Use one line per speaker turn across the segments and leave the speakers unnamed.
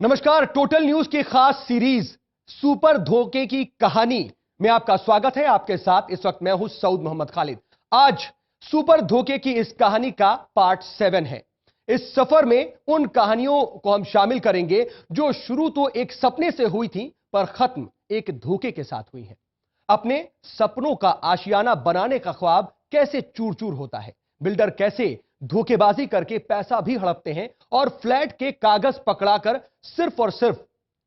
नमस्कार। Total news की खास सीरीज सुपर धोखे की कहानी में आपका स्वागत है। आपके साथ इस वक्त मैं हूं सऊद मोहम्मद खालिद। आज सुपर धोखे की इस कहानी का पार्ट 7 है। इस सफर में उन कहानियों को हम शामिल करेंगे जो शुरू तो एक सपने से हुई थी पर खत्म एक धोखे के साथ हुई है। अपने सपनों का आशियाना बनाने का ख्वाब कैसे चूर चूर होता है, बिल्डर कैसे धोखेबाजी करके पैसा भी हड़पते हैं और फ्लैट के कागज पकड़ाकर सिर्फ और सिर्फ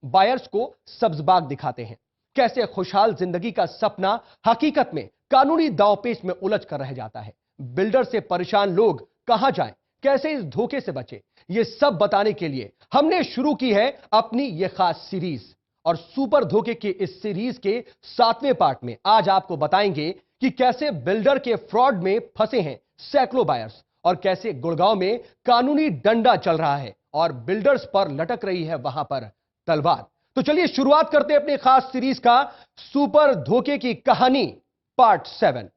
बायर्स को सब्जबाग दिखाते हैं। कैसे खुशहाल जिंदगी का सपना हकीकत में कानूनी दांवपेच में उलझ कर रह जाता है। बिल्डर से परेशान लोग कहां जाएं, कैसे इस धोखे से बचे, यह सब बताने के लिए हमने शुरू की है अपनी यह खास सीरीज। और सुपर धोखे के इस सीरीज के 7वें पार्ट में आज आपको बताएंगे कि कैसे बिल्डर के फ्रॉड में फंसे हैं सैकड़ों बायर्स और कैसे गुड़गांव में कानूनी डंडा चल रहा है और बिल्डर्स पर लटक रही है वहां पर तलवार। तो चलिए शुरुआत करते हैं अपनी खास सीरीज का सुपर धोखे की कहानी पार्ट 7।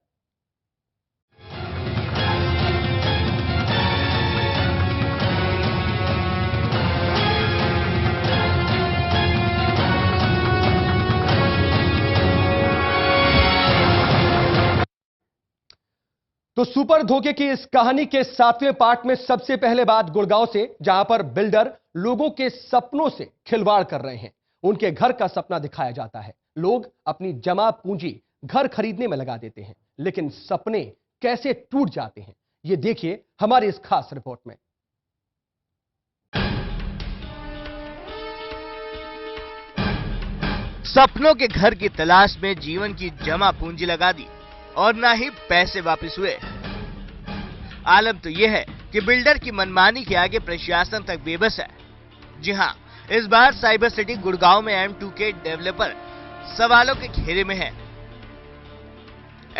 तो सुपर धोखे की इस कहानी के 7वें पार्ट में सबसे पहले बात गुड़गांव से, जहां पर बिल्डर लोगों के सपनों से खिलवाड़ कर रहे हैं। उनके घर का सपना दिखाया जाता है। लोग अपनी जमा पूंजी घर खरीदने में लगा देते हैं, लेकिन सपने कैसे टूट जाते हैं यह देखिए हमारी इस खास रिपोर्ट में।
सपनों के घर की तलाश में जीवन की जमा पूंजी लगा दी और ना ही पैसे वापस हुए। आलम तो यह है कि बिल्डर की मनमानी के आगे प्रशासन तक बेबस है। जी हां, इस बार साइबर सिटी गुड़गांव में M2K डेवलपर सवालों के घेरे में है।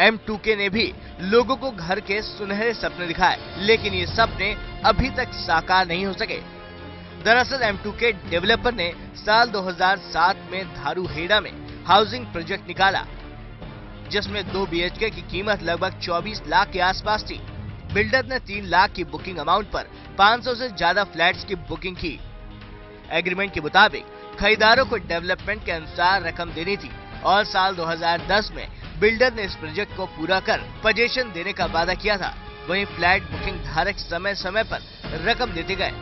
M2K ने भी लोगों को घर के सुनहरे सपने दिखाए, लेकिन ये सपने अभी तक साकार नहीं हो सके। दरअसल M2K डेवलपर ने साल 2007 में धारूहेड़ा में हाउसिंग प्रोजेक्ट निकाला, जिसमें 2 BHK की कीमत लगभग 24 लाख के आसपास थी। बिल्डर ने 3 लाख की बुकिंग अमाउंट पर 500 से ज्यादा फ्लैट्स की बुकिंग की। एग्रीमेंट के मुताबिक खरीदारों को डेवलपमेंट के अनुसार रकम देनी थी और साल 2010 में बिल्डर ने इस प्रोजेक्ट को पूरा कर पोजीशन देने का वादा किया था। वहीं फ्लैट बुकिंग धारक समय समय पर रकम देते गए,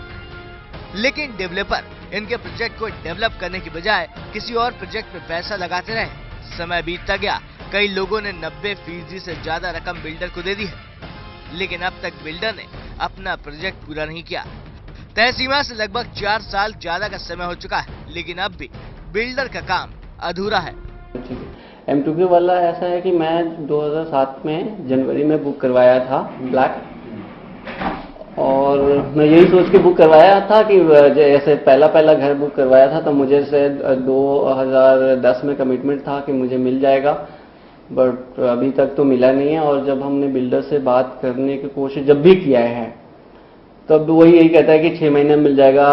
लेकिन डेवलपर इनके प्रोजेक्ट को डेवलप करने की बजाय किसी और प्रोजेक्ट में पैसा लगाते रहे। समय बीतता गया, कई लोगों ने 90% से ज्यादा रकम बिल्डर को दे दी है, लेकिन अब तक बिल्डर ने अपना प्रोजेक्ट पूरा नहीं किया। तय सीमा से लगभग 4 साल ज्यादा का समय हो चुका है, लेकिन अब भी बिल्डर का काम अधूरा है।
M2K वाला ऐसा है कि मैं 2007 में जनवरी में बुक करवाया था ब्लैक, और मैं यही सोच के बुक करवाया था कि जैसे पहला घर बुक करवाया था तो मुझे से 2010 में कमिटमेंट था कि मुझे मिल जाएगा, बट अभी तक तो मिला नहीं है। और जब हमने बिल्डर से बात करने की कोशिश जब भी किया है, तब वही यही कहता है कि 6 महीने में मिल जाएगा,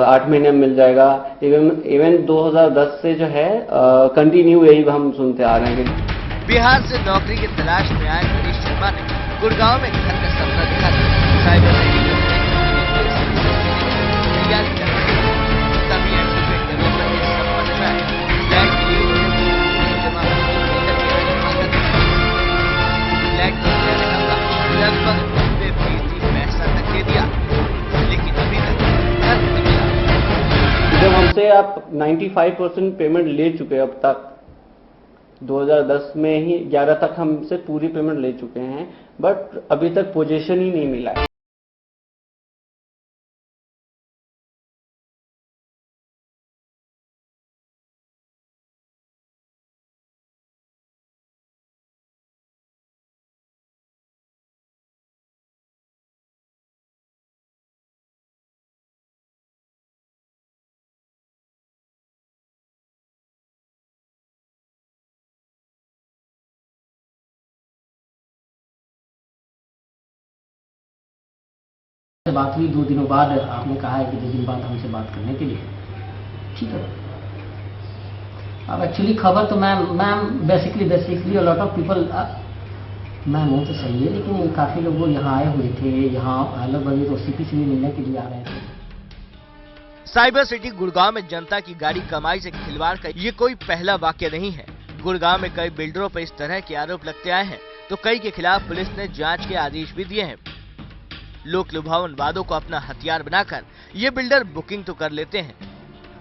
8 महीने में मिल जाएगा। इवन 2010 से जो है कंटिन्यू यही हम सुनते आ रहे हैं।
बिहार से नौकरी की तलाश में आए मनीष शर्मा ने गुड़गांव में घर का सपना देखा था। साइबर सिटी में तैयारी कर रहे थे, तभी M2K डेवलपर ने सपना दिखाया। फ्लैट के लिए जमा फ्लैट की रकम का लगभग 90% पैसा तक दे दिया, लेकिन अभी तक घर नहीं मिला।
जब हमसे आप 95% पेमेंट ले चुके अब तक, 2010 में ही 11 तक हमसे पूरी पेमेंट ले चुके हैं, बट अभी तक पोजीशन ही नहीं मिला है।
बात हुई 2 दिनों बाद, आपने कहा है कि 2 दिन बाद हमसे बात करने के लिए। ठीक है। अब एक्चुअली खबर तो ma'am basically lot of people, ma'am वो तो सही है, लेकिन काफ़ी लोग वो यहाँ आए हुए थे, यहाँ लगभग तो CP से भी मिलने के लिए आ रहे थे।
साइबर सिटी गुड़गांव में जनता की गाड़ी कमाई से खिलवाड़ का ये कोई पहला वाक्य नहीं है। गुड़गांव में कई बिल्डरों पर इस तरह के आरोप लगते आए हैं, तो कई के खिलाफ पुलिस ने जांच के आदेश भी दिए हैं। लोक लुभावन वादों को अपना हथियार बनाकर ये बिल्डर बुकिंग तो कर लेते हैं,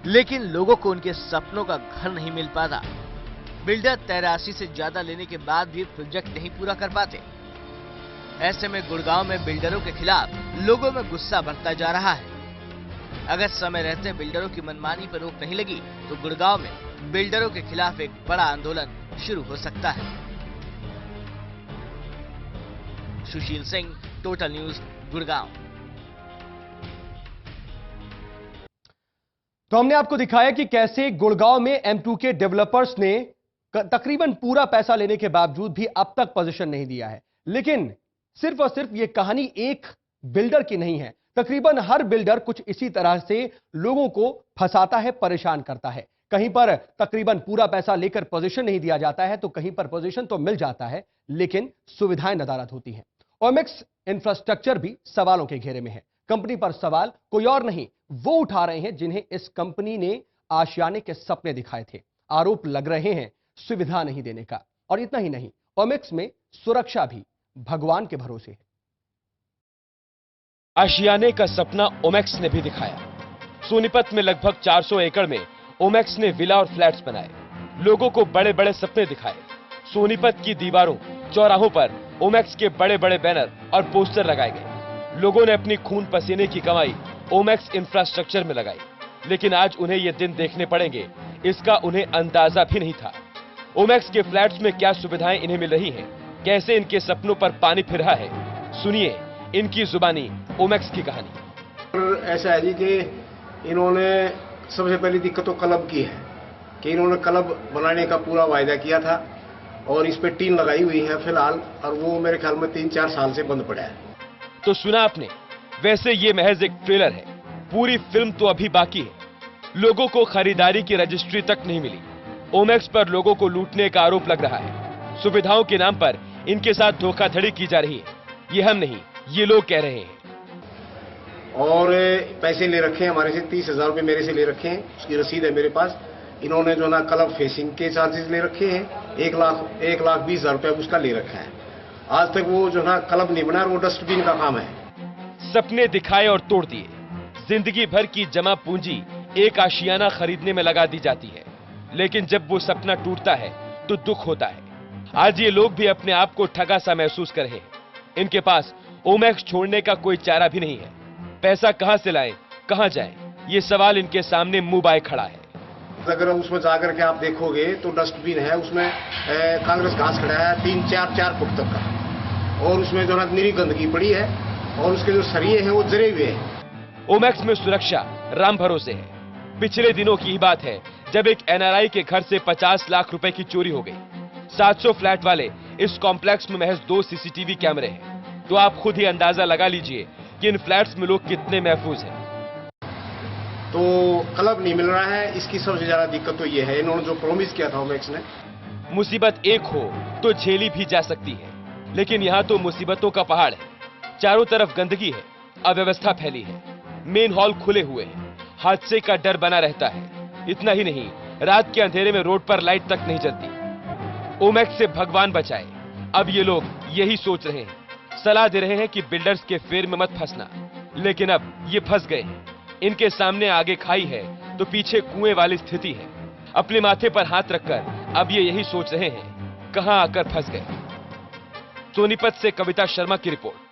लेकिन लोगों को उनके सपनों का घर नहीं मिल पाता। बिल्डर 83 से ज्यादा लेने के बाद भी प्रोजेक्ट नहीं पूरा कर पाते। ऐसे में गुड़गांव में बिल्डरों के खिलाफ लोगों में गुस्सा बढ़ता जा रहा है। अगर समय रहते बिल्डरों की मनमानी पर रोक नहीं लगी तो गुड़गांव में बिल्डरों के खिलाफ एक बड़ा आंदोलन शुरू हो सकता है। Sushil Singh, total news, Gurgaon.
तो हमने आपको दिखाया कि कैसे गुड़गांव में M2K डेवलपर्स ने तकरीबन पूरा पैसा लेने के बावजूद भी अब तक पोजीशन नहीं दिया है। लेकिन सिर्फ और सिर्फ यह कहानी एक बिल्डर की नहीं है। तकरीबन हर बिल्डर कुछ इसी तरह से लोगों को फंसाता है, परेशान करता है। कहीं पर तकरीबन पूरा पैसा लेकर पोजीशन नहीं दिया जाता है, तो कहीं पर पोजीशन तो मिल जाता है, लेकिन सुविधाएं नदारद होती हैं। ओमेक्स इंफ्रास्ट्रक्चर भी सवालों के घेरे में है। कंपनी पर सवाल कोई और नहीं, वो उठा रहे हैं जिन्हें इस कंपनी ने आशियाने के सपने दिखाए थे। आरोप लग रहे हैं सुविधा नहीं देने का। और इतना ही नहीं, ओमेक्स में सुरक्षा भी भगवान के भरोसे है।
आशियाने का सपना ओमेक्स ने भी दिखाया। सोनीपत में लगभग 400 एकड़ में ओमेक्स ने विला और फ्लैट्स बनाए, लोगों को बड़े बड़े सपने दिखाए। सोनीपत की दीवारों, चौराहों पर ओमेक्स के बड़े बड़े बैनर और पोस्टर लगाए गए। लोगों ने अपनी खून पसीने की कमाई ओमेक्स इंफ्रास्ट्रक्चर में लगाई, लेकिन आज उन्हें ये दिन देखने पड़ेंगे, इसका उन्हें अंदाजा भी नहीं था। ओमेक्स के फ्लैट्स में क्या सुविधाएं इन्हें मिल रही हैं, कैसे इनके सपनों पर पानी फिर रहा है, सुनिए इनकी जुबानी ओमेक्स की कहानी।
ऐसा है जी कि इन्होंने सबसे पहली दिक्कत तो क्लब की है कि इन्होंने क्लब बनाने का पूरा वायदा किया था और इस पे टीन लगाई हुई है फिलहाल, और वो मेरे ख्याल में 3-4 साल से बंद पड़ा है।
तो सुना आपने, वैसे ये महज एक ट्रेलर है, पूरी फिल्म तो अभी बाकी है। लोगों को खरीदारी की रजिस्ट्री तक नहीं मिली। ओमेक्स पर लोगों को लूटने का आरोप लग रहा है। सुविधाओं के नाम पर इनके साथ धोखाधड़ी की जा रही है। ये हम नहीं, ये लोग कह रहे हैं।
और पैसे ले रखे हैं हमारे से, 30,000 रुपये मेरे से ले रखे हैं, उसकी रसीद है मेरे पास। इन्होंने जो ना क्लब फेसिंग के चार्जेस ले रखे हैं, 1,20,000 रुपये उसका ले रखा है। आज तक वो जो ना क्लब नहीं बना, वो डस्टबिन का काम है।
सपने दिखाए और तोड़ दिए। जिंदगी भर की जमा पूंजी एक आशियाना खरीदने में लगा दी जाती है, लेकिन जब वो सपना टूटता है तो दुख होता है। आज ये लोग भी अपने आप को ठगा सा महसूस कर रहे हैं। इनके पास ओमेक्स छोड़ने का कोई चारा भी नहीं है। पैसा कहां से लाएं, कहां जाएं, ये सवाल इनके सामने मुंह बाए खड़ा है।
अगर उसमें जाकर के आप देखोगे तो डस्टबिन है, उसमें कांग्रेस घास खड़ा है 3-4 फुट तक का, और उसमें जो है निरी गंदगी पड़ी है, और उसके जो सरिये हैं वो जरे हुए हैं।
ओमेक्स में सुरक्षा राम भरोसे है। पिछले दिनों की ही बात है जब एक एनआरआई के घर से 50 लाख रुपए की चोरी हो गई। 700 फ्लैट वाले इस कॉम्प्लेक्स में महज 2 सीसीटीवी कैमरे हैं, तो आप खुद ही अंदाजा लगा लीजिए कि इन फ्लैट्स में लोग कितने महफूज हैं।
तो क्लब नहीं मिल रहा है, इसकी सबसे ज्यादा दिक्कत तो ये है। इन्होंने जो प्रॉमिस किया था ओमेक्स ने।
मुसीबत एक हो तो झेली भी जा सकती है, लेकिन यहाँ तो मुसीबतों का पहाड़ है। चारों तरफ गंदगी है, अव्यवस्था फैली है, मेन हॉल खुले हुए हैं, हादसे का डर बना रहता है। इतना ही नहीं, रात के अंधेरे में रोड पर लाइट तक नहीं जलती। ओमेक्स से भगवान बचाए। अब ये लोग यही सोच रहे हैं, सलाह दे रहे हैं कि बिल्डर्स के फेर में मत फंसना, लेकिन अब ये फंस गए हैं। इनके सामने आगे खाई है तो पीछे कुएं वाली स्थिति है। अपने माथे पर हाथ रखकर अब ये यही सोच रहे हैं, कहां आकर फंस गए। सोनीपत से कविता शर्मा की रिपोर्ट।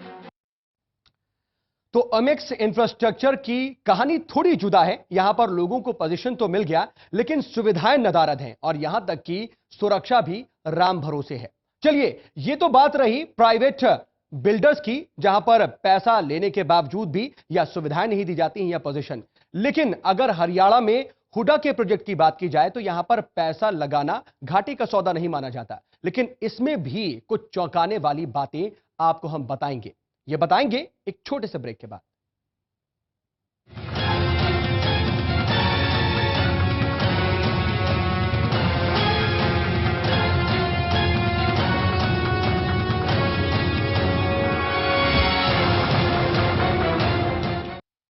तो ओमेक्स इंफ्रास्ट्रक्चर की कहानी थोड़ी जुदा है। यहां पर लोगों को पोजीशन तो मिल गया, लेकिन सुविधाएं नदारद हैं, और यहां तक कि सुरक्षा भी राम भरोसे है। चलिए, ये तो बात रही प्राइवेट बिल्डर्स की, जहां पर पैसा लेने के बावजूद भी या सुविधाएं नहीं दी जाती हैं या पोजीशन। लेकिन अगर हरियाणा में हुडा के प्रोजेक्ट की बात की जाए तो यहां पर पैसा लगाना घाटे का सौदा नहीं माना जाता। लेकिन इसमें भी कुछ चौंकाने वाली बातें आपको हम बताएंगे। ये बताएंगे एक छोटे से ब्रेक के बाद।